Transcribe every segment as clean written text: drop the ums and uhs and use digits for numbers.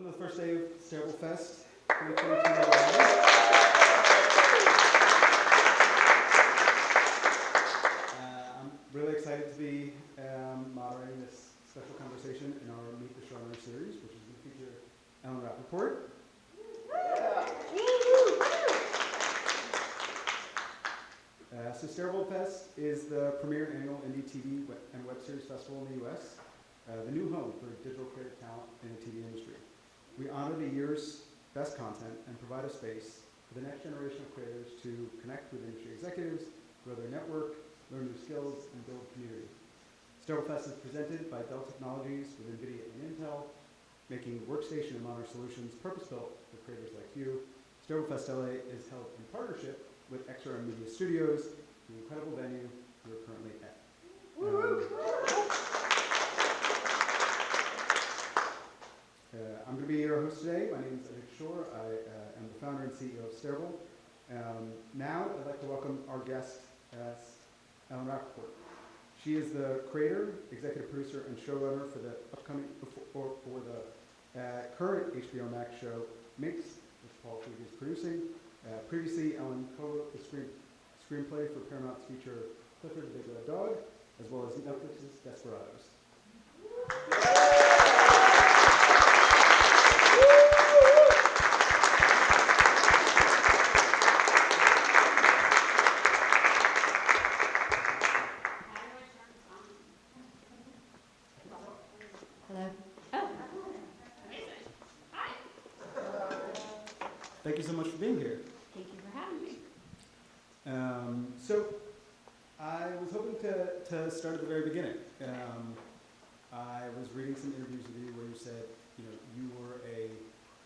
Welcome to the first day of Stareable Fest 2022. I'm really excited to be moderating this special conversation in our Meet The Showrunner series, which is going to feature Rapaport. So Stareable Fest is the premier annual indie TV and web series festival in the U.S., the new home for digital creative talent in the TV industry. We honor the year's best content and provide a space for the next generation of creators to connect with industry executives, grow their network, learn new skills, and build community. Stareable Fest is presented by Dell Technologies with NVIDIA and Intel, making workstation and modern solutions purpose-built for creators like you. Stareable Fest LA is held in partnership with XRM Media Studios, the incredible venue we're currently at. I'm going to be your host today. My name is Ajay Kishore. I am the founder and CEO of Stareable. Now I'd like to welcome our guest, Ellen Rapoport. She is the creator, executive producer, and showrunner for the upcoming for the current HBO Max show MINX, which Paul Feig is producing. Previously, Ellen co-wrote the screenplay for Paramount's feature Clifford the Big Red Dog, as well as Netflix's Desperados. Thank you so much for being here. Thank you for having me. So I was hoping to start at the very beginning. I was reading some interviews with you where you said, you were a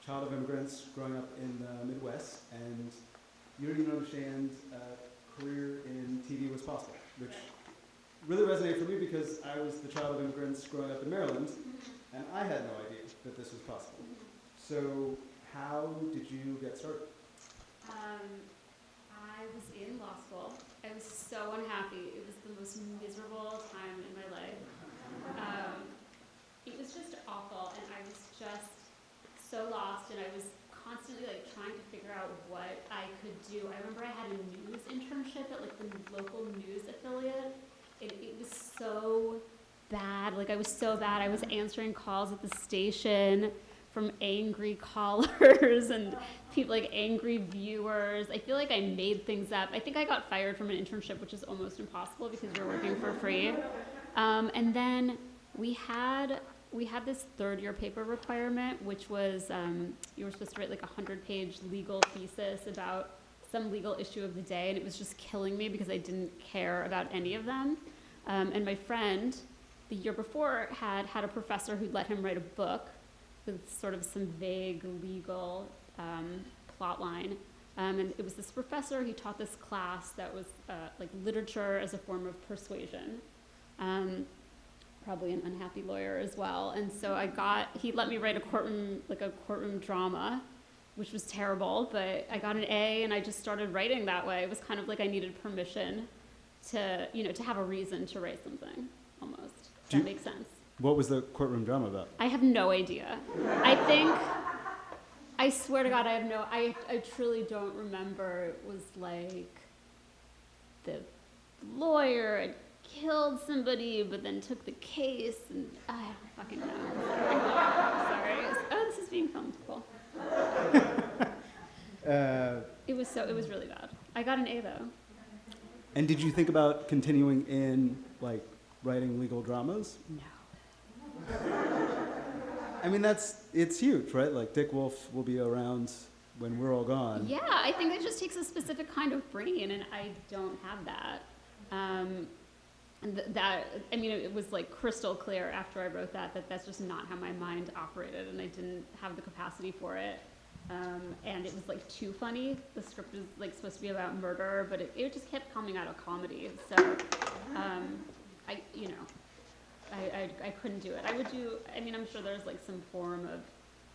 child of immigrants growing up in the Midwest, and you didn't even understand a career in TV was possible, which really resonated for me because I was the child of immigrants growing up in Maryland, and I had no idea that this was possible. So how did you get started? I was in law school. I was so unhappy. It was the most miserable time in my life. It was just awful, and I was just so lost, and I was constantly trying to figure out what I could do. I remember I had a news internship at the local news affiliate, and it was so bad. I was so bad. I was answering calls at the station from angry callers and people angry viewers. I feel like I made things up. I think I got fired from an internship, which is almost impossible because you're working for free. And then we had this third-year paper requirement, which was you were supposed to write a 100-page legal thesis about some legal issue of the day, and it was just killing me because I didn't care about any of them. And my friend, the year before, had a professor who'd let him write a book with sort of some vague legal plot line. And it was this professor, he taught this class that was literature as a form of persuasion. Probably an unhappy lawyer as well. And so he let me write a courtroom drama, which was terrible, but I got an A and I just started writing that way. It was kind of I needed permission to have a reason to write something, almost. Does that make sense? What was the courtroom drama about? I have no idea. I swear to God, I truly don't remember. It was the lawyer had killed somebody, but then took the case, and I don't fucking know. Sorry. Oh, this is being filmed. Cool. It was really bad. I got an A though. And did you think about continuing in writing legal dramas? No. I mean, it's huge, right? Dick Wolf will be around when we're all gone. Yeah, I think it just takes a specific kind of brain, and I don't have that. It was crystal clear after I wrote that that's just not how my mind operated, and I didn't have the capacity for it. And it was too funny. The script was supposed to be about murder, but it just kept coming out of comedy. So, I couldn't do it. I'm sure there's some form of,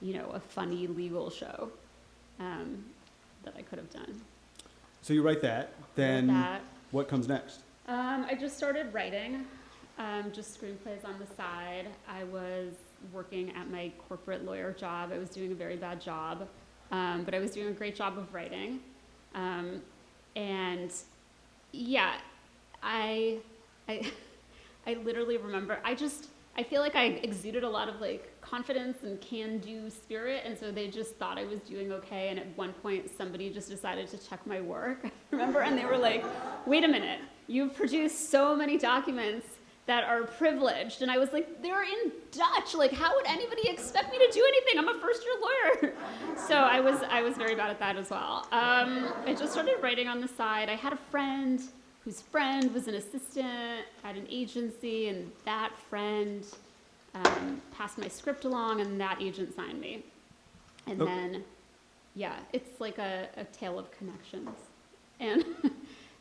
a funny legal show that I could have done. So you write that, then what comes next? I just started writing, just screenplays on the side. I was working at my corporate lawyer job. I was doing a very bad job, but I was doing a great job of writing. And yeah, I literally remember, I feel like I exuded a lot of like confidence and can-do spirit, and so they just thought I was doing okay. And at one point, somebody just decided to check my work, remember? And they were like, wait a minute, you've produced so many documents that are privileged. And I was like, they're in Dutch. Like, how would anybody expect me to do anything? I'm a first-year lawyer. So I was very bad at that as well. I just started writing on the side. I had a friend whose friend was an assistant at an agency, and that friend passed my script along, and that agent signed me. And then, yeah, it's like a tale of connections. And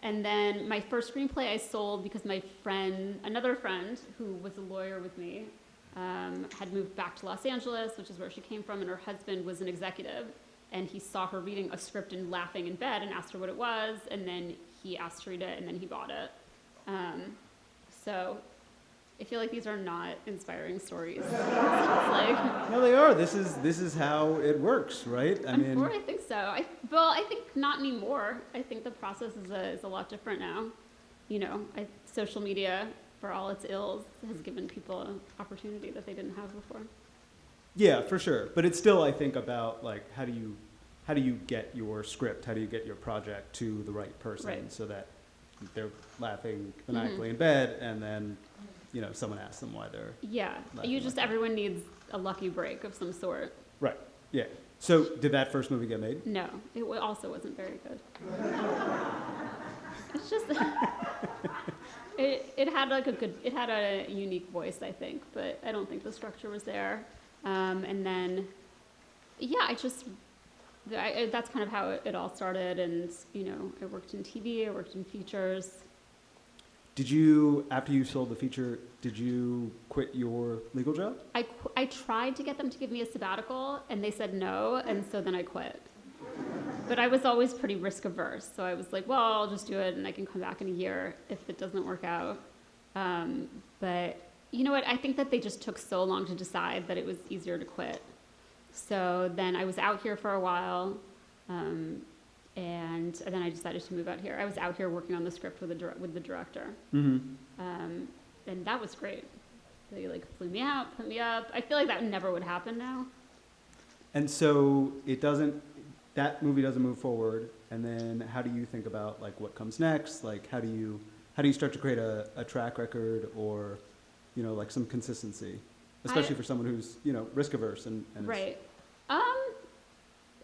and then my first screenplay I sold because my friend, another friend who was a lawyer with me, had moved back to Los Angeles, which is where she came from, and her husband was an executive. And he saw her reading a script and laughing in bed and asked her what it was, and then he asked to read it, and then he bought it. So I feel like these are not inspiring stories. It's like, No, they are. This is how it works, right? I think so. I think not anymore. I think the process is a lot different now. You know, social media, for all its ills, has given people an opportunity that they didn't have before. Yeah, for sure. But it's still, I think, about like how do you get your script, how do you get your project to the right person, Right. so that they're laughing maniacally in bed, and then, you know, someone asks them why they're laughing like that. Everyone needs a lucky break of some sort. Right. Yeah. So did that first movie get made? No, it also wasn't very good. It's just it had a unique voice, I think, but I don't think the structure was there. And then, yeah, that's kind of how it all started. And, you know, I worked in TV, I worked in features. Did you, after you sold the feature, did you quit your legal job? I tried to get them to give me a sabbatical, and they said no, and so then I quit. But I was always pretty risk averse, so I was like, well, I'll just do it, and I can come back in a year if it doesn't work out. But you know what? I think that they just took so long to decide that it was easier to quit. So then I was out here for a while, and then I decided to move out here. I was out here working on the script with the director, and that was great. They like flew me out, put me up. I feel like that never would happen now. And so that movie doesn't move forward. And then how do you think about like what comes next? Like how do you start to create a track record, or, you know, like some consistency, especially for someone who's, you know, risk averse and right.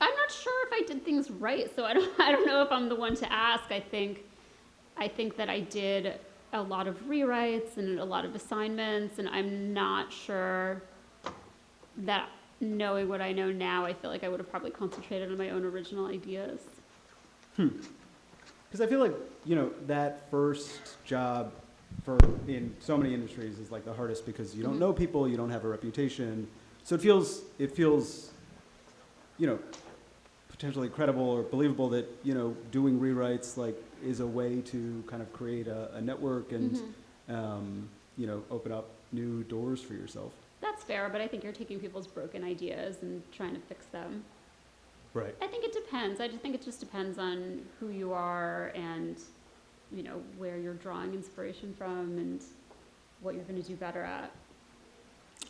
I'm not sure if I did things right, so I don't know if I'm the one to ask. I think that I did a lot of rewrites and a lot of assignments, and I'm not sure that, knowing what I know now, I feel like I would have probably concentrated on my own original ideas. Because I feel like, you know, that first job in so many industries is like the hardest, because you don't know people, you don't have a reputation. So it feels, you know, potentially credible or believable that, you know, doing rewrites like is a way to kind of create a network and, you know, open up new doors for yourself. That's fair, but I think you're taking people's broken ideas and trying to fix them. Right. I think it depends. I just think it just depends on who you are and, you know, where you're drawing inspiration from and what you're going to do better at.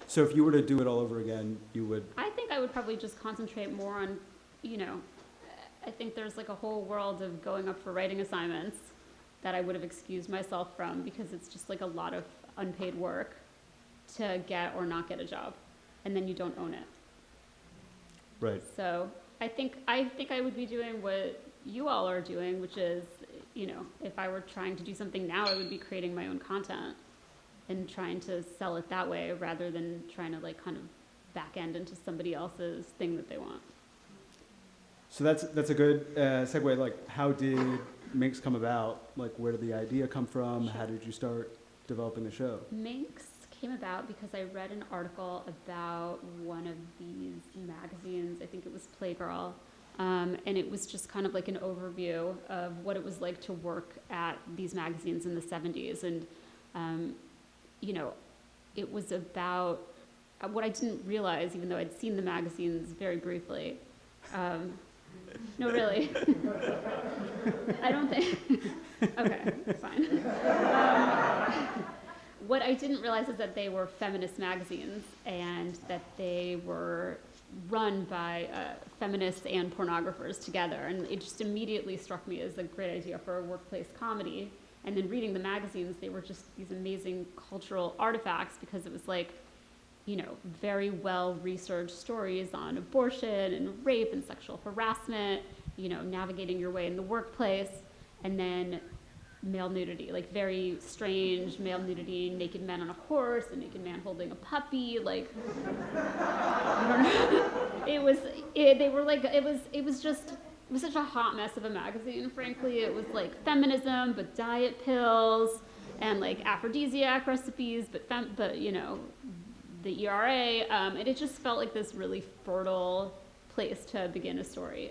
So if you were to do it all over again, you would? I think I would probably just concentrate more on, you know, I think there's like a whole world of going up for writing assignments that I would have excused myself from, because it's just like a lot of unpaid work to get or not get a job, and then you don't own it. Right. So I think I would be doing what you all are doing, which is, you know, if I were trying to do something now, I would be creating my own content and trying to sell it that way, rather than trying to like kind of back end into somebody else's thing that they want. So that's a good segue. Like, how did Minx come about? Like, where did the idea come from? How did you start developing the show? Minx came about because I read an article about one of these magazines. I think it was Playgirl. And it was just kind of like an overview of what it was like to work at these magazines in the 70s. And, you know, it was about what I didn't realize, even though I'd seen the magazines very briefly, no, really. I don't think, okay, fine. What I didn't realize is that they were feminist magazines and that they were run by feminists and pornographers together. And it just immediately struck me as a great idea for a workplace comedy. And then reading the magazines, they were just these amazing cultural artifacts because it was like, you know, very well-researched stories on abortion and rape and sexual harassment, you know, navigating your way in the workplace, and then male nudity, like very strange male nudity, naked men on a horse, a naked man holding a puppy, like, I don't know. It was such a hot mess of a magazine, frankly. It was like feminism, but diet pills, and like aphrodisiac recipes, but you know, the ERA, and it just felt like this really fertile place to begin a story.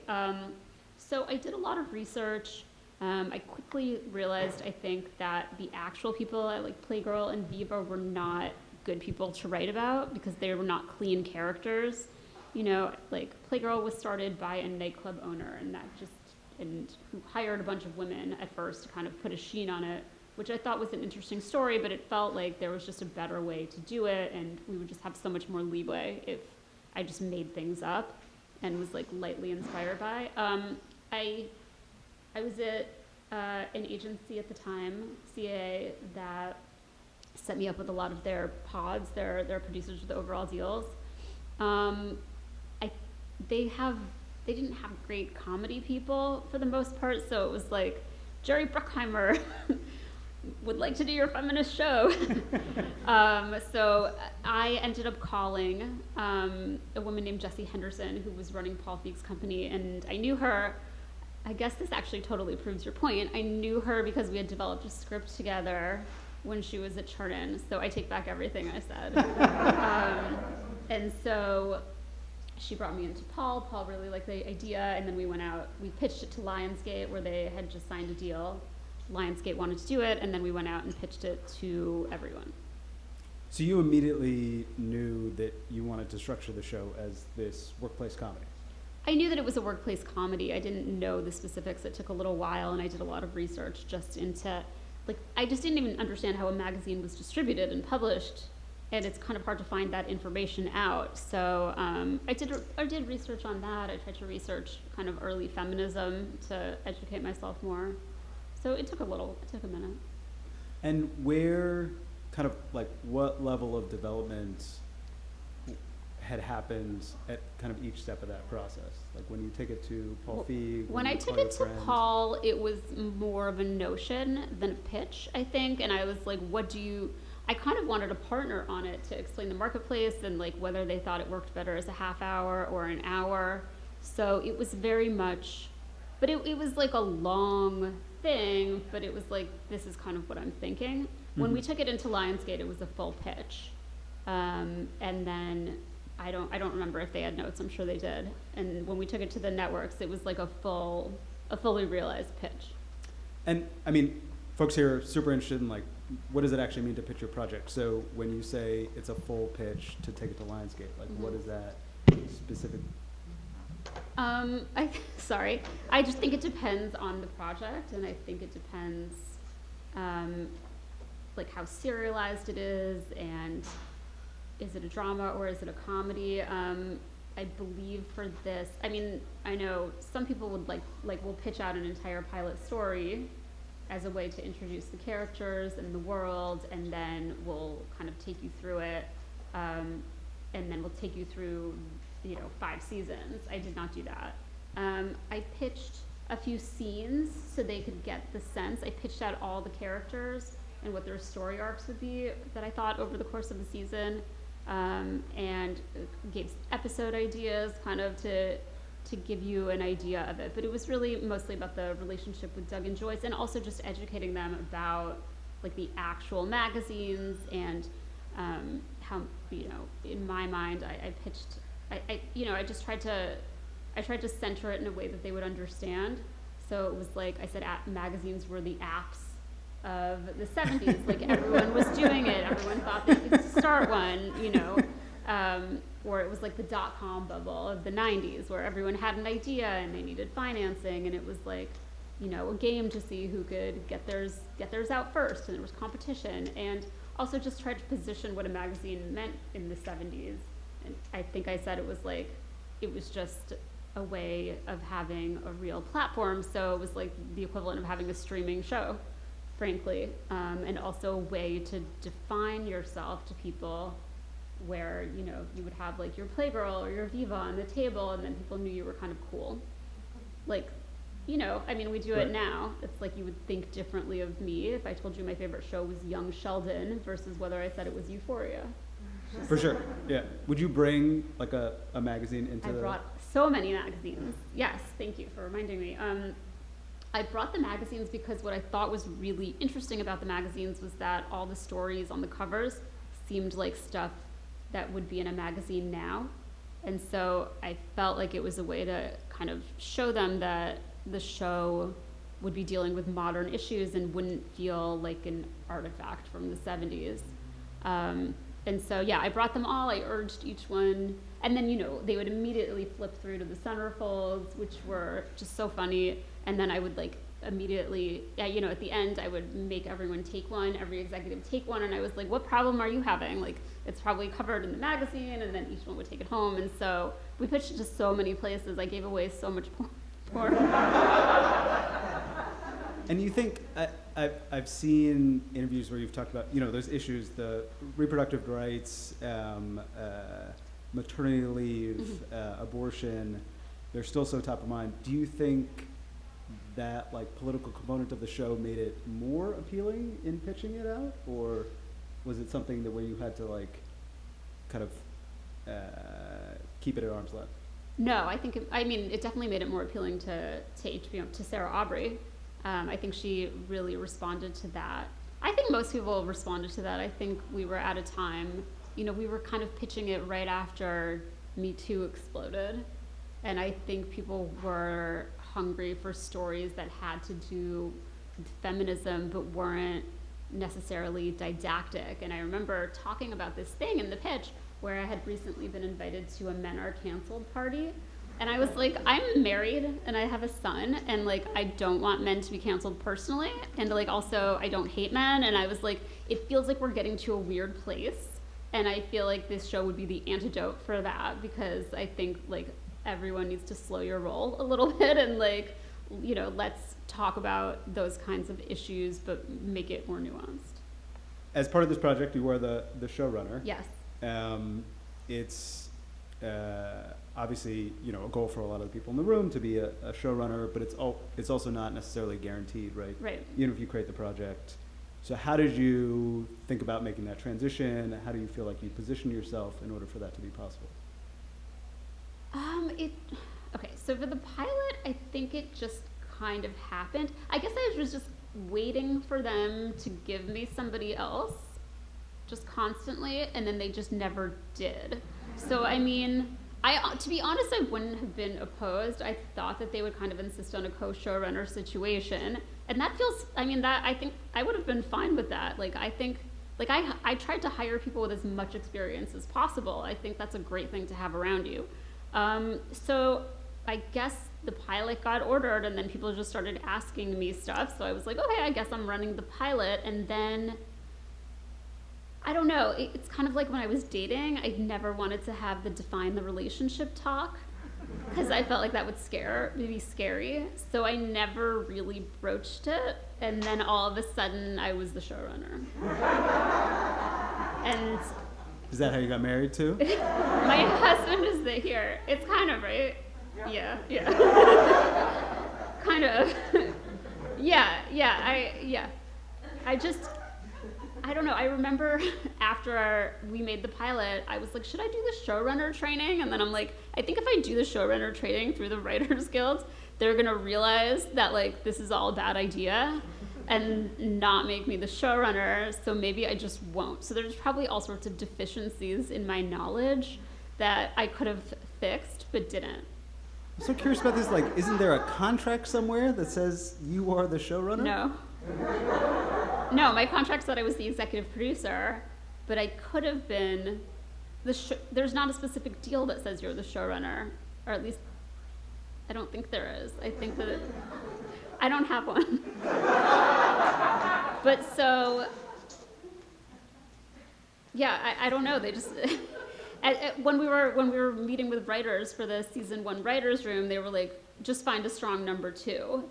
So I did a lot of research. I quickly realized, I think, that the actual people at like Playgirl and Viva were not good people to write about because they were not clean characters. You know, like Playgirl was started by a nightclub owner and who hired a bunch of women at first to kind of put a sheen on it, which I thought was an interesting story, but it felt like there was just a better way to do it, and we would just have so much more leeway if I just made things up and was like lightly inspired by. I was at an agency at the time, CAA, that set me up with a lot of their pods, their producers with the overall deals. They didn't have great comedy people for the most part, so it was like, Jerry Bruckheimer would like to do your feminist show. So I ended up calling a woman named Jessie Henderson, who was running Paul Feig's company, and I knew her. I guess this actually totally proves your point. I knew her because we had developed a script together when she was at Churnin, so I take back everything I said. And so she brought me into Paul. Paul really liked the idea, and then we went out. We pitched it to Lionsgate, where they had just signed a deal. Lionsgate wanted to do it, and then we went out and pitched it to everyone. So you immediately knew that you wanted to structure the show as this workplace comedy? I knew that it was a workplace comedy. I didn't know the specifics. It took a little while, and I did a lot of research just into, like, I just didn't even understand how a magazine was distributed and published, and it's kind of hard to find that information out. So I did research on that. I tried to research kind of early feminism to educate myself more. So it took a minute. And where, kind of like, what level of development had happened at kind of each step of that process? Like when you take it to Paul Feig? When I took it to Paul, it was more of a notion than a pitch, I think. And I was like, I kind of wanted a partner on it to explain the marketplace and like whether they thought it worked better as a half hour or an hour. So it was very much, but it was like a long thing, but it was like, this is kind of what I'm thinking. When we took it into Lionsgate, it was a full pitch. And then I don't remember if they had notes. I'm sure they did. And when we took it to the networks, it was like a fully realized pitch. And I mean, folks here are super interested in like, what does it actually mean to pitch your project? So when you say it's a full pitch to take it to Lionsgate, like what is that specific? Sorry. I just think it depends on the project, and I think it depends, like how serialized it is, and is it a drama or is it a comedy? I believe for this, I mean, I know some people would will pitch out an entire pilot story as a way to introduce the characters and the world, and then we'll kind of take you through it, and then we'll take you through, 5 seasons. I did not do that. I pitched a few scenes so they could get the sense. I pitched out all the characters and what their story arcs would be that I thought over the course of the season, and gave episode ideas kind of to give you an idea of it. But it was really mostly about the relationship with Doug and Joyce, and also just educating them about like the actual magazines and how, in my mind, I pitched, I just tried to center it in a way that they would understand. So it was like I said, magazines were the apps of the 70s. Like everyone was doing it. Everyone thought they could start one, or it was like the dot-com bubble of the 90s where everyone had an idea and they needed financing, and it was like, you know, a game to see who could get theirs out first, and there was competition, and also just tried to position what a magazine meant in the 70s. And I think I said it was just a way of having a real platform, so it was like the equivalent of having a streaming show, frankly, and also a way to define yourself to people, where, you know, you would have like your Playgirl or your Viva on the table, and then people knew you were kind of cool. Like, you know, I mean, we do it now. It's like you would think differently of me if I told you my favorite show was Young Sheldon versus whether I said it was Euphoria. For sure, yeah. Would you bring like a magazine into I brought so many magazines. Yes, thank you for reminding me. I brought the magazines because what I thought was really interesting about the magazines was that all the stories on the covers seemed like stuff that would be in a magazine now. And so I felt like it was a way to kind of show them that the show would be dealing with modern issues and wouldn't feel like an artifact from the 70s. And so, yeah, I brought them all. I urged each one. And then, you know, they would immediately flip through to the centerfolds, which were just so funny. And then I would like immediately, you know, at the end, I would make everyone take one, every executive take one. And I was like, what problem are you having? Like, it's probably covered in the magazine. And then each one would take it home. And so we pitched it to so many places. I gave away so much porn. And you think, I've seen interviews where you've talked about, you know, those issues, the reproductive rights, maternity leave, abortion, they're still so top of mind. Do you think that like political component of the show made it more appealing in pitching it out? Or was it something that where you had to like kind of keep it at arm's length? No, I think, it definitely made it more appealing to HBO, to Sarah Aubrey. I think she really responded to that. I think most people responded to that. I think we were at a time, you know, we were kind of pitching it right after Me Too exploded. And I think people were hungry for stories that had to do with feminism but weren't necessarily didactic. And I remember talking about this thing in the pitch where I had recently been invited to a Men Are Canceled party. And I was like, I'm married and I have a son, and like I don't want men to be canceled personally, and like also I don't hate men, and I was like, it feels like we're getting to a weird place, and I feel like this show would be the antidote for that, because I think like everyone needs to slow your roll a little bit and like, you know, let's talk about those kinds of issues but make it more nuanced. As part of this project, you are the showrunner. Yes. It's obviously, you know, a goal for a lot of the people in the room to be a showrunner, but it's also not necessarily guaranteed, right? Right. Even if you create the project. So how did you think about making that transition? How do you feel like you position yourself in order for that to be possible? Okay, so for the pilot, I think it just kind of happened. I guess I was just waiting for them to give me somebody else, just constantly, and then they just never did. So, I mean, to be honest, I wouldn't have been opposed. I thought that they would kind of insist on a co-showrunner situation, and that feels, I think I would have been fine with that. Like, I think, like, I tried to hire people with as much experience as possible. I think that's a great thing to have around you. So I guess the pilot got ordered, and then people just started asking me stuff. So I was like, okay, I guess I'm running the pilot. And then, I don't know, it's kind of like when I was dating, I never wanted to have the define the relationship talk, because I felt like that would be scary. So I never really broached it. And then all of a sudden, I was the showrunner. And is that how you got married too? my husband is here. It's kind of, right? Yeah. Kind of. I don't know. I remember after we made the pilot, I was like, should I do the showrunner training? And then I'm like, I think if I do the showrunner training through the Writers Guild, they're going to realize that like this is all a bad idea and not make me the showrunner, so maybe I just won't. So there's probably all sorts of deficiencies in my knowledge that I could have fixed but didn't. I'm so curious about this, like, isn't there a contract somewhere that says you are the showrunner? No, my contract said I was the executive producer, but I could have been there's not a specific deal that says you're the showrunner, or at least I don't think there is. I think that I don't have one. But so, yeah, I don't know. They just when we were meeting with writers for the season 1 writers room, they were like, just find a strong number 2.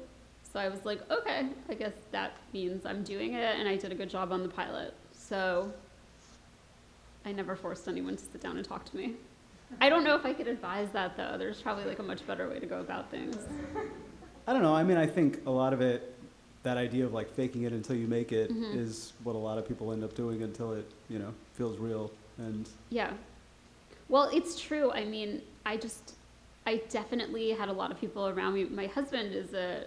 So I was like, okay, I guess that means I'm doing it, and I did a good job on the pilot. So I never forced anyone to sit down and talk to me. I don't know if I could advise that, though. There's probably like a much better way to go about things. I don't know. I mean, I think a lot of it, that idea of like faking it until you make it, is what a lot of people end up doing until it, feels real. And yeah. Well, it's true. I mean, I definitely had a lot of people around me. My husband is a,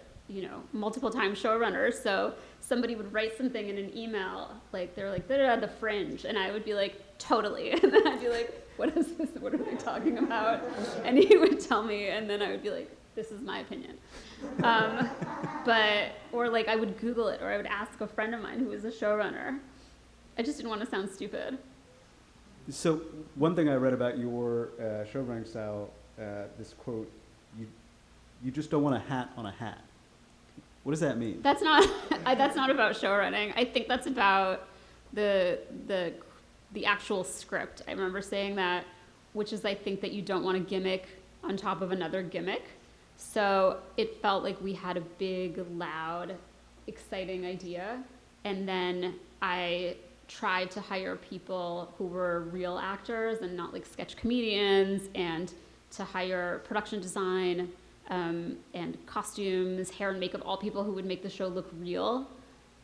multiple time showrunner. So somebody would write something in an email, like they're like, The Fringe. And I would be like, totally. And then I'd be like, what is this? What are they talking about? And he would tell me, and then I would be like, this is my opinion. Or like I would Google it, or I would ask a friend of mine who was a showrunner. I just didn't want to sound stupid. So one thing I read about your showrunning style, this quote, you just don't want a hat on a hat. What does that mean? That's not about showrunning. I think that's about the actual script. I remember saying that, which is I think that you don't want a gimmick on top of another gimmick. So it felt like we had a big, loud, exciting idea, and then I tried to hire people who were real actors and not like sketch comedians, and to hire production design and costumes, hair and makeup, all people who would make the show look real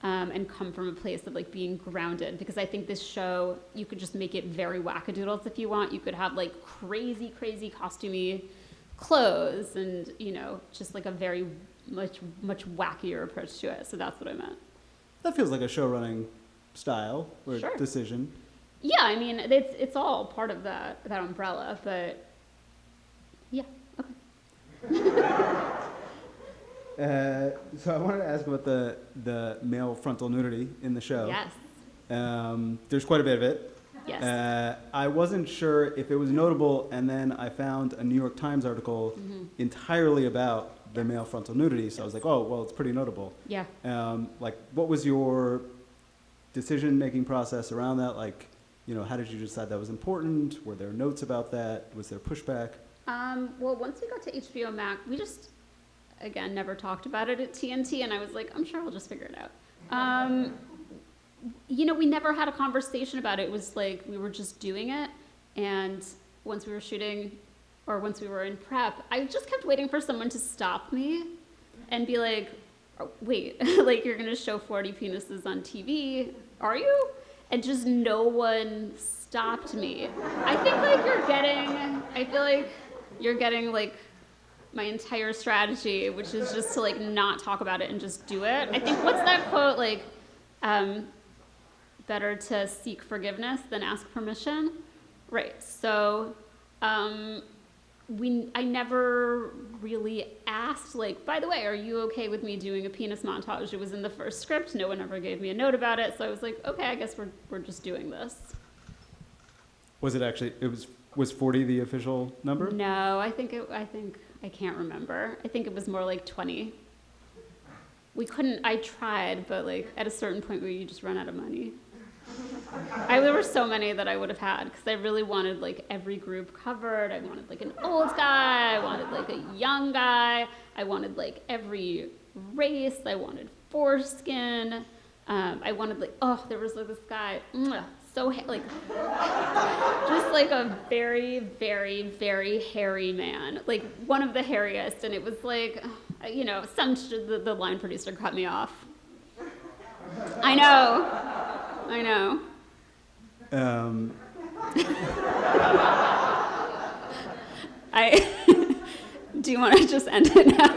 and come from a place of like being grounded. Because I think this show, you could just make it very wackadoodles if you want. You could have like crazy, crazy costumey clothes and, just like a very much wackier approach to it. So that's what I meant. That feels like a showrunning style or Sure. decision. Yeah, I mean, it's all part of that umbrella, but yeah, okay. So I wanted to ask about the male frontal nudity in the show. Yes. There's quite a bit of it. Yes. I wasn't sure if it was notable, and then I found a New York Times article entirely about the male frontal nudity, so I was like, oh, well, it's pretty notable. Yeah. What was your decision-making process around that? How did you decide that was important? Were there notes about that? Was there pushback? Well, once we got to HBO Max, we just, again, never talked about it at TNT, and I was like, I'm sure we'll just figure it out. We never had a conversation about it. It was like we were just doing it, and once we were shooting, or once we were in prep, I just kept waiting for someone to stop me and be like, oh, wait, like you're gonna show 40 penises on TV, are you? And just no one stopped me. I feel like you're getting like my entire strategy, which is just to like not talk about it and just do it. I think, what's that quote, like, better to seek forgiveness than ask permission? Right, so I never really asked, like, by the way, are you okay with me doing a penis montage? It was in the first script. No one ever gave me a note about it. So I was like, okay, I guess we're just doing this. Was it actually, was 40 the official number? No, I can't remember. I think it was more like 20. I tried, but like at a certain point where you just run out of money. There were so many that I would have had, because I really wanted like every group covered. I wanted like an old guy, I wanted like a young guy, I wanted like every race, I wanted foreskin, I wanted like, there was like this guy, like just like a very, very, very hairy man, like one of the hairiest, and it was like, the line producer cut me off. I know. Do you want to just end it now?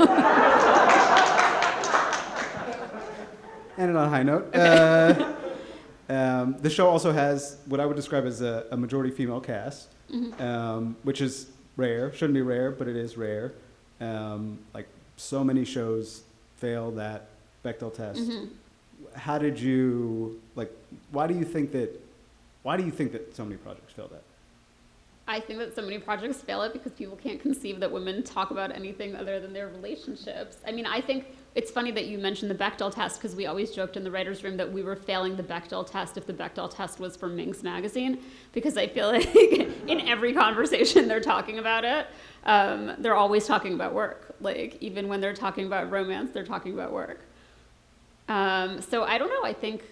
And on a high note. Okay. The show also has what I would describe as a majority female cast, which is rare. Shouldn't be rare, but it is rare. So many shows fail that Bechdel test. How did you, why do you think that so many projects fail that? I think that so many projects fail it because people can't conceive that women talk about anything other than their relationships. I mean, I think it's funny that you mentioned the Bechdel test, because we always joked in the writer's room that we were failing the Bechdel test if the Bechdel test was for Minx magazine, because I feel like in every conversation they're talking about it. They're always talking about work. Like, even when they're talking about romance, they're talking about work. So I don't know. I think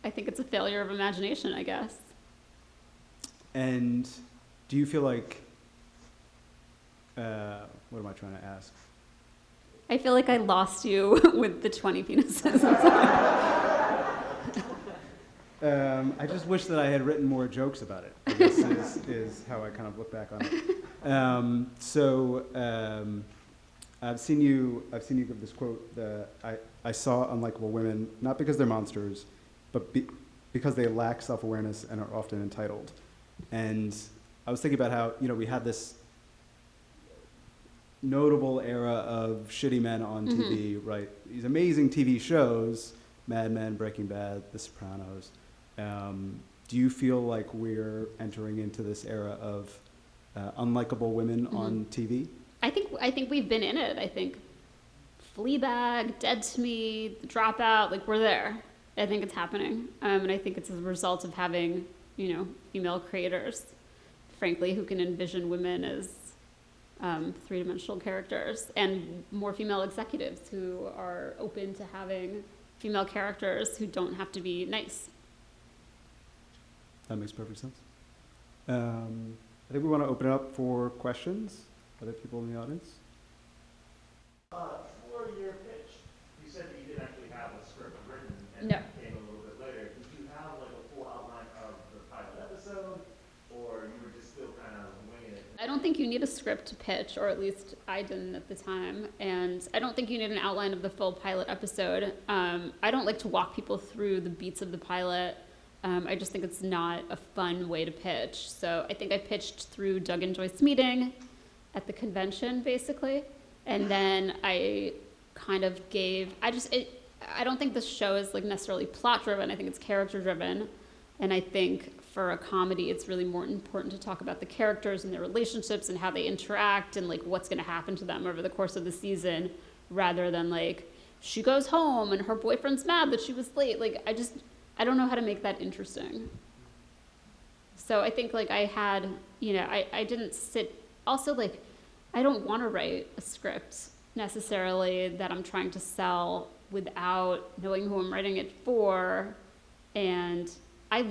it's a failure of imagination, I guess. And do you feel like, what am I trying to ask? I feel like I lost you with the 20 penises. I just wish that I had written more jokes about it, I guess is how I kind of look back on it. I've seen you give this quote that I saw unlikable women, not because they're monsters, but because they lack self-awareness and are often entitled. And I was thinking about how, we had this notable era of shitty men on TV, right? These amazing TV shows, Mad Men, Breaking Bad, The Sopranos. Do you feel like we're entering into this era of unlikable women on TV? I think we've been in it. I think Fleabag, Dead to Me, Dropout, like, we're there. I think it's happening. And I think it's a result of having, female creators, frankly, who can envision women as three-dimensional characters, and more female executives who are open to having female characters who don't have to be nice. That makes perfect sense. I think we want to open it up for questions. Other people in the audience? For your pitch, you said that you didn't actually have a script written, and No. it came a little bit later. Did you have like a full outline of the pilot episode, or you were just still kind of winging it? I don't think you need a script to pitch, or at least I didn't at the time. And I don't think you need an outline of the full pilot episode. I don't like to walk people through the beats of the pilot. I just think it's not a fun way to pitch. So I think I pitched through Doug and Joyce meeting at the convention, basically. And then I kind of I don't think the show is like necessarily plot driven. I think it's character driven. And I think for a comedy, it's really more important to talk about the characters and their relationships and how they interact and like what's going to happen to them over the course of the season, rather than like, she goes home and her boyfriend's mad that she was late. Like, I don't know how to make that interesting. So I think like I had, I didn't sit, also like, I don't want to write a script necessarily that I'm trying to sell without knowing who I'm writing it for. And I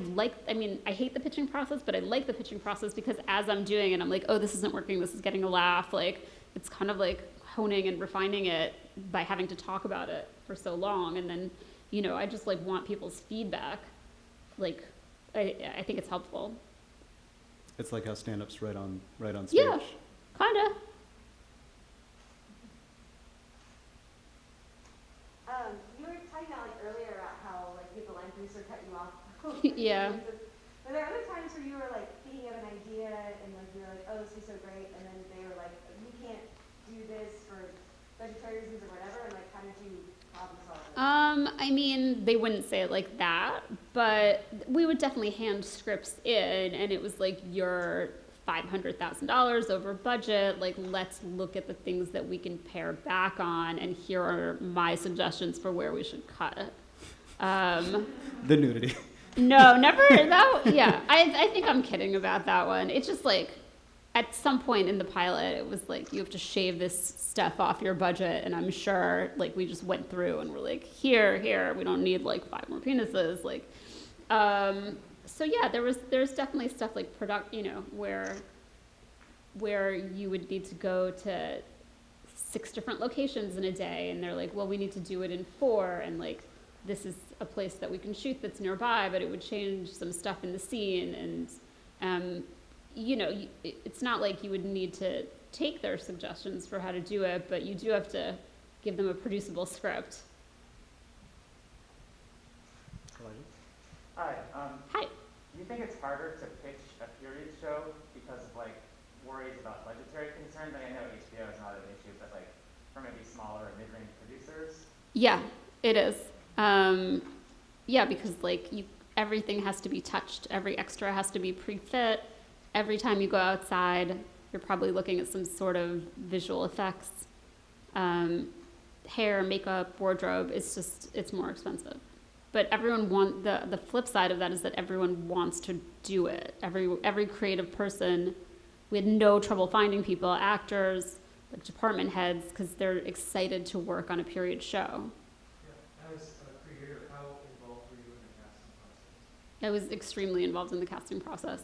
hate the pitching process, but I like the pitching process because as I'm doing it, I'm like, oh, this isn't working, this is getting a laugh. Like, it's kind of like honing and refining it by having to talk about it for so long. And then, I just like want people's feedback. Like, I think it's helpful. It's like how stand-ups write on stage. Yeah, kind of. You were talking about like earlier about how like you had the line producer cut you off. Yeah. Were there other times where you were like thinking of an idea and like you were like, oh, this is so great, and then they were like, we can't do this for budgetary reasons or whatever, and like how did you problem solve it? I mean, they wouldn't say it like that, but we would definitely hand scripts in, and it was like, you're $500,000 over budget. Like, let's look at the things that we can pare back on, and here are my suggestions for where we should cut. The nudity. No, never. Yeah, I think I'm kidding about that one. It's just like, at some point in the pilot, it was like, you have to shave this stuff off your budget, and I'm sure, like, we just went through and we're like, here, we don't need like 5 more penises, like, so yeah, there's definitely stuff like where you would need to go to 6 different locations in a day, and they're like, well, we need to do it in 4, and like, this is a place that we can shoot that's nearby, but it would change some stuff in the scene, and it's not like you would need to take their suggestions for how to do it, but you do have to give them a producible script. Hi. Hi. Do you think it's harder to pitch a period show because of like worries about budgetary concerns? I know HBO is not an issue, but like for maybe smaller or mid-range producers? Yeah, it is. Yeah, because like everything has to be touched. Every extra has to be pre-fit. every time you go outside, you're probably looking at some sort of visual effects. Hair, makeup, wardrobe, it's more expensive. But the flip side of that is that everyone wants to do it. Every creative person, we had no trouble finding people, actors, like department heads, because they're excited to work on a period show. Yeah. As a creator, how involved were you in the casting process? I was extremely involved in the casting process.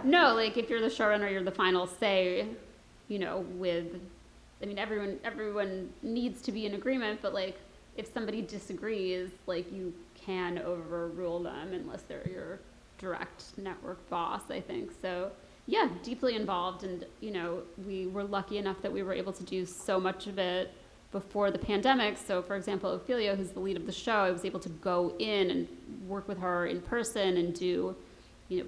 No, like if you're the showrunner, you're the final say, everyone needs to be in agreement, but like if somebody disagrees, like you can overrule them unless they're your direct network boss, I think. So yeah, deeply involved, and we were lucky enough that we were able to do so much of it before the pandemic. So for example, Ophelia, who's the lead of the show, I was able to go in and work with her in person and do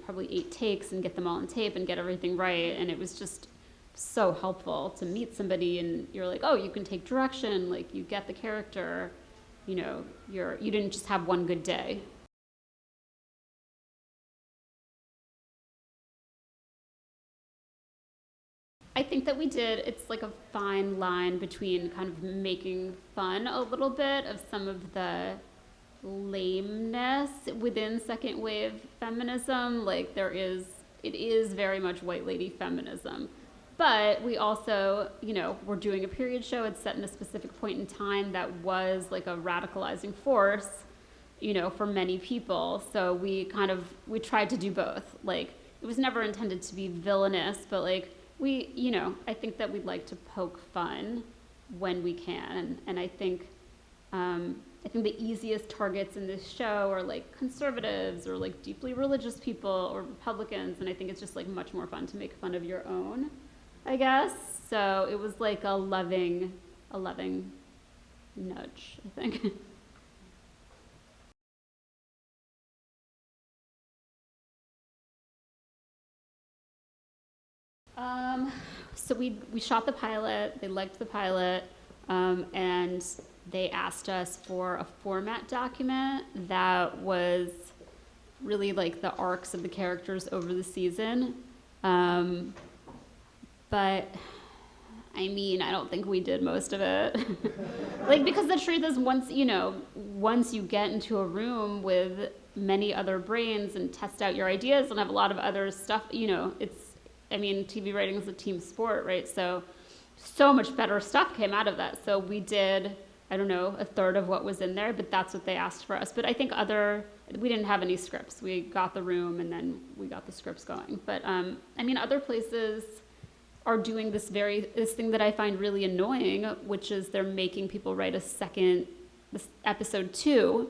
probably 8 takes and get them all on tape and get everything right. And it was just so helpful to meet somebody and you're like, oh, you can take direction, like you get the character, you didn't just have one good day. I think that we did. It's like a fine line between kind of making fun a little bit of some of the lameness within second wave feminism. Like it is very much white lady feminism. But we also, we're doing a period show. It's set in a specific point in time that was like a radicalizing force, for many people. So we tried to do both. Like it was never intended to be villainous, but like I think that we'd like to poke fun when we can. And I think the easiest targets in this show are like conservatives or like deeply religious people or Republicans. And I think it's just like much more fun to make fun of your own, I guess. So it was like a loving nudge, I think. So we shot the pilot, they liked the pilot, and they asked us for a format document that was really like the arcs of the characters over the season. But I don't think we did most of it. Like, because the truth is once you get into a room with many other brains and test out your ideas and have a lot of other stuff, TV writing is a team sport, right? So much better stuff came out of that. So we did, a third of what was in there, but that's what they asked for us. But I think we didn't have any scripts. We got the room and then we got the scripts going. But other places are doing this thing that I find really annoying, which is they're making people write this episode 2,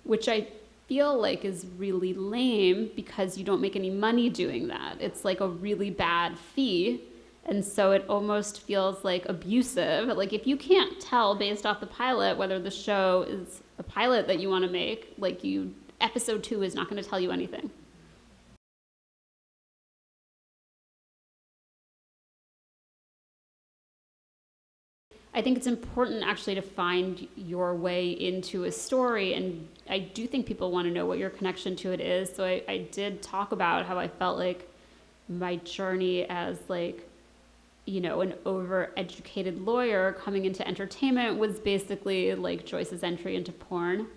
which I feel like is really lame because you don't make any money doing that. It's like a really bad fee. And so it almost feels like abusive. Like if you can't tell based off the pilot whether the show is a pilot that you want to make, episode 2 is not going to tell you anything. I think it's important actually to find your way into a story, and I do think people want to know what your connection to it is. So I did talk about how I felt like my journey as an overeducated lawyer coming into entertainment was basically like Joyce's entry into porn.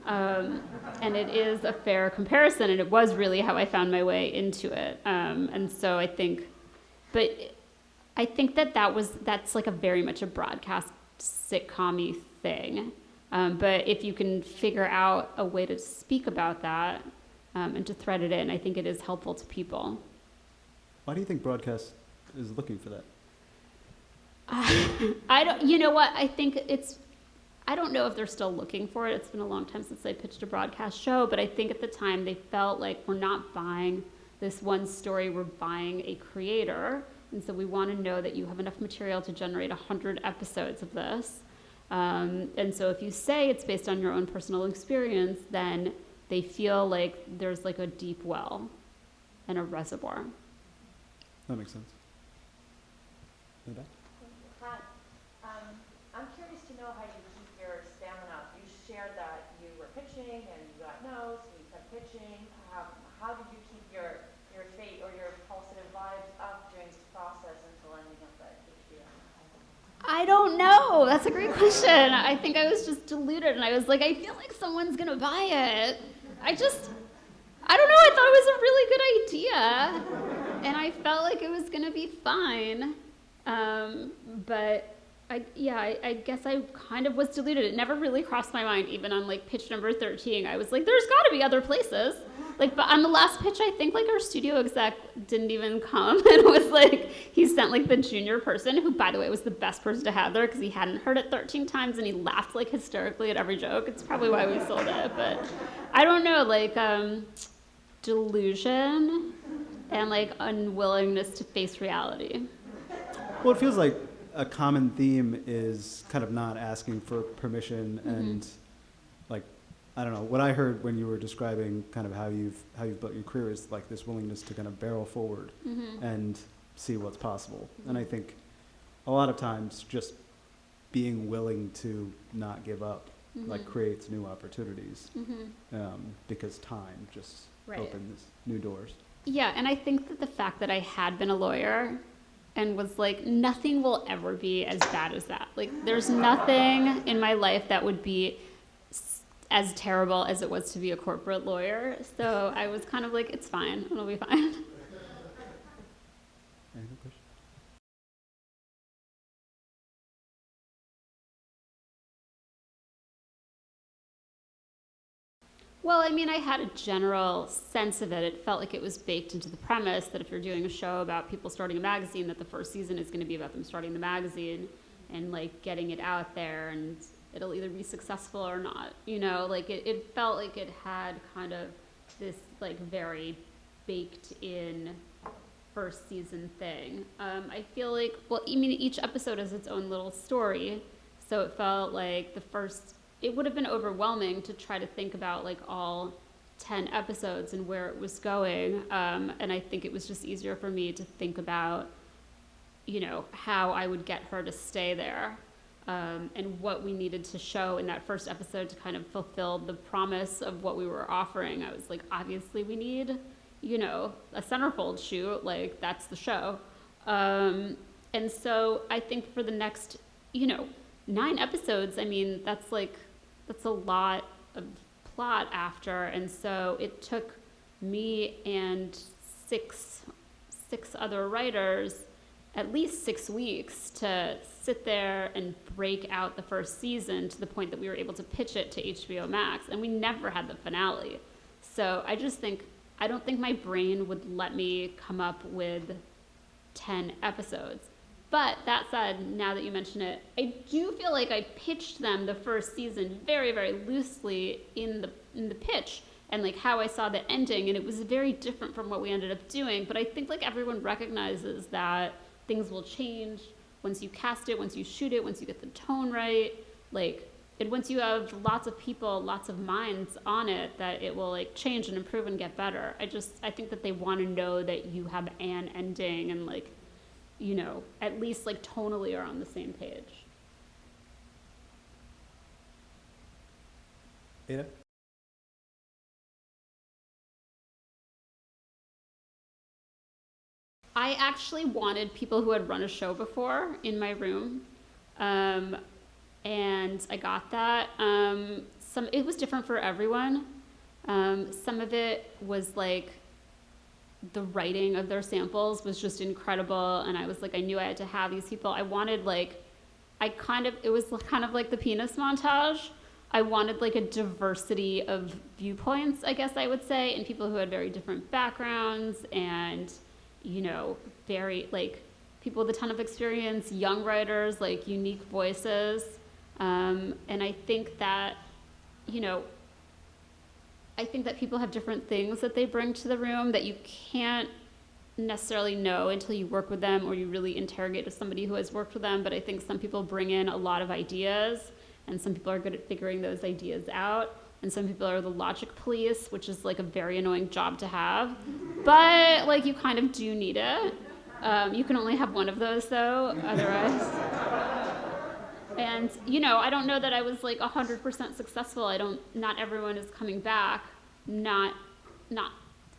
And it is a fair comparison, and it was really how I found my way into it. And so I think that's like a very much a broadcast sitcom-y thing. But if you can figure out a way to speak about that and to thread it in, I think it is helpful to people. Why do you think broadcast is looking for that? I don't know if they're still looking for it. It's been a long time since I pitched a broadcast show, but I think at the time they felt like we're not buying this one story, we're buying a creator. And so we want to know that you have enough material to generate 100 episodes of this. And so if you say it's based on your own personal experience, then they feel like there's like a deep well and a reservoir. That makes sense. Linda? Hi. I'm curious to know how you keep your stamina up. You shared that you were pitching and you got no's and you kept pitching? How did you keep your fate or your positive vibes up during this process until ending up at HBO? I don't know. That's a great question. I think I was just deluded, and I was like, I feel like someone's gonna buy it. I don't know. I thought it was a really good idea, and I felt like it was gonna be fine. But I guess I kind of was deluded. It never really crossed my mind, even on like pitch number 13. I was like, there's got to be other places. Like, but on the last pitch, I think like our studio exec didn't even come, and was like, he sent like the junior person, who by the way was the best person to have there because he hadn't heard it 13 times and he laughed like hysterically at every joke. It's probably why we sold it, but I don't know, like delusion and like unwillingness to face reality. Well, it feels like a common theme is kind of not asking for permission and like, I don't know, what I heard when you were describing kind of how you've built your career is like this willingness to kind of barrel forward and see what's possible. And I think a lot of times just being willing to not give up like creates new opportunities because time just opens new doors. Yeah, and I think that the fact that I had been a lawyer and was like, nothing will ever be as bad as that. Like, there's nothing in my life that would be as terrible as it was to be a corporate lawyer. So I was kind of like, it's fine, it'll be fine. Any other questions? Well, I mean, I had a general sense of it. It felt like it was baked into the premise that if you're doing a show about people starting a magazine, that the first season is going to be about them starting the magazine and like getting it out there, and it'll either be successful or not. You know, like it felt like it had kind of this like very baked in first season thing. I feel like, well, I mean, each episode has its own little story. So it felt like it would have been overwhelming to try to think about like all 10 episodes and where it was going. And I think it was just easier for me to think about, you know, how I would get her to stay there, and what we needed to show in that first episode to kind of fulfill the promise of what we were offering. I was like, obviously we need, you know, a centerfold shoot, like that's the show. And so I think for the next, you know, 9 episodes, I mean, that's a lot of plot after. And so it took me and six other writers at least 6 weeks to sit there and break out the first season to the point that we were able to pitch it to HBO Max, and we never had the finale. So I don't think my brain would let me come up with 10 episodes. But that said, now that you mention it, I do feel like I pitched them the first season very, very loosely in the pitch and like how I saw the ending, and it was very different from what we ended up doing. But I think like everyone recognizes that things will change once you cast it, once you shoot it, once you get the tone right. Like, once you have lots of people, lots of minds on it, that it will like change and improve and get better. I think that they want to know that you have an ending and like, you know, at least like tonally are on the same page. Ada? I actually wanted people who had run a show before in my room, and I got that. It was different for everyone. Some of it was like the writing of their samples was just incredible, and I was like, I knew I had to have these people. I wanted like, it was kind of like the penis montage. I wanted like a diversity of viewpoints, I guess I would say, and people who had very different backgrounds and, you know, very like people with a ton of experience, young writers, like unique voices. And I think that, you know, I think that people have different things that they bring to the room that you can't necessarily know until you work with them or you really interrogate with somebody who has worked with them. But I think some people bring in a lot of ideas, and some people are good at figuring those ideas out. And some people are the logic police, which is like a very annoying job to have. But like you kind of do need it. You can only have one of those though, otherwise. And, you know, I don't know that I was like 100% successful. Not everyone is coming back. not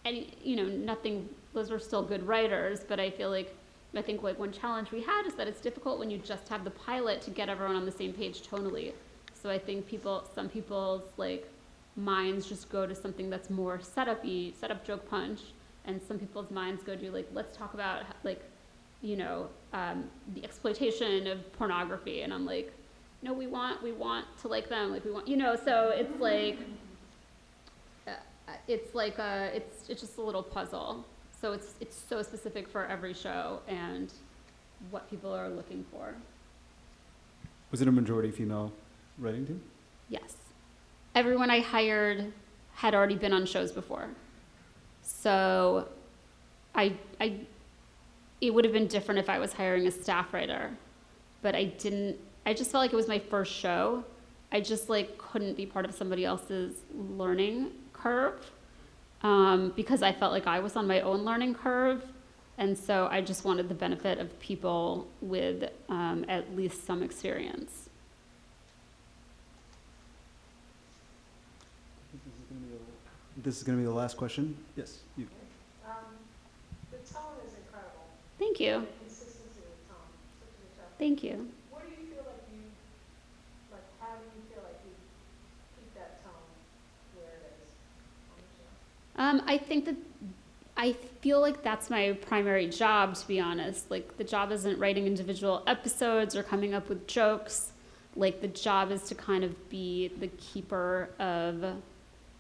any, nothing, those were still good writers, but I think like one challenge we had is that it's difficult when you just have the pilot to get everyone on the same page tonally. So I think some people's like minds just go to something that's more setup joke punch, and some people's minds go to like, let's talk about like, the exploitation of pornography, and I'm like, no, we want to like them, like we want, so it's like, it's just a little puzzle. So it's so specific for every show and what people are looking for. Was it a majority female writing team? Yes. Everyone I hired had already been on shows before. So it would have been different if I was hiring a staff writer, but I just felt like it was my first show. I just like couldn't be part of somebody else's learning curve, because I felt like I was on my own learning curve. And so I just wanted the benefit of people with at least some experience. This is going to be the last question. Yes, you. The tone is incredible. Thank you. The consistency of the tone. Such a good job. Thank you. What do you feel like how do you feel like you keep that tone where it is on the show? I feel like that's my primary job, to be honest. Like, the job isn't writing individual episodes or coming up with jokes. Like, the job is to kind of be the keeper of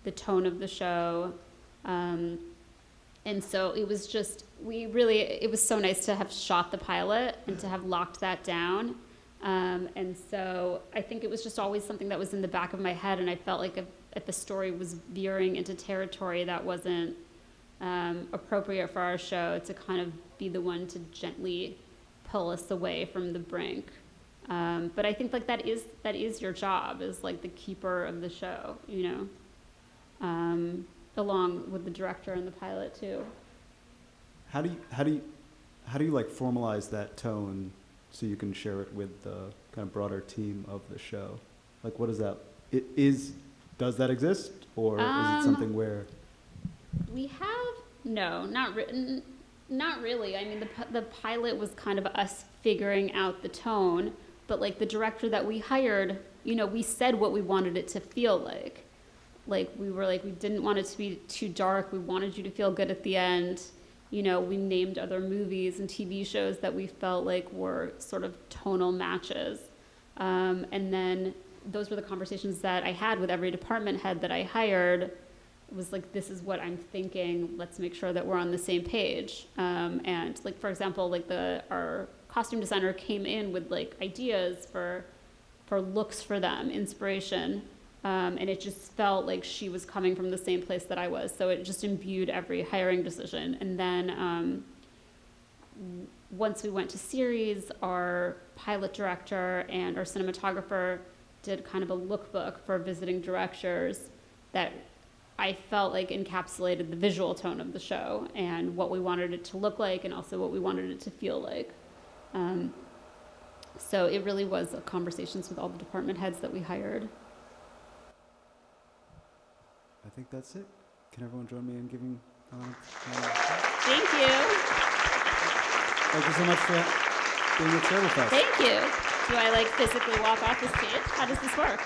the tone of the show. And so it was just, it was so nice to have shot the pilot and to have locked that down. And so I think it was just always something that was in the back of my head, and I felt like if the story was veering into territory that wasn't appropriate for our show, to kind of be the one to gently pull us away from the brink. But I think like that is your job, is like the keeper of the show, along with the director and the pilot too. How do you like formalize that tone so you can share it with the kind of broader team of the show? Like, what is that? Does that exist, or is it something where we have not really. I mean, the pilot was kind of us figuring out the tone, but like the director that we hired, we said what we wanted it to feel like. Like, we were like, we didn't want it to be too dark. We wanted you to feel good at the end. We named other movies and TV shows that we felt like were sort of tonal matches. And then those were the conversations that I had with every department head that I hired. It was like, this is what I'm thinking. Let's make sure that we're on the same page. And like, for example, like our costume designer came in with like ideas for looks for them, inspiration. And it just felt like she was coming from the same place that I was. So it just imbued every hiring decision. And then once we went to series, our pilot director and our cinematographer did kind of a lookbook for visiting directors that I felt like encapsulated the visual tone of the show and what we wanted it to look like, and also what we wanted it to feel like. So it really was conversations with all the department heads that we hired. I think that's it. Can everyone join me in giving? Thank you. Thank you so much for being at Stareable Fest. Thank you. Do I like physically walk off the stage? How does this work?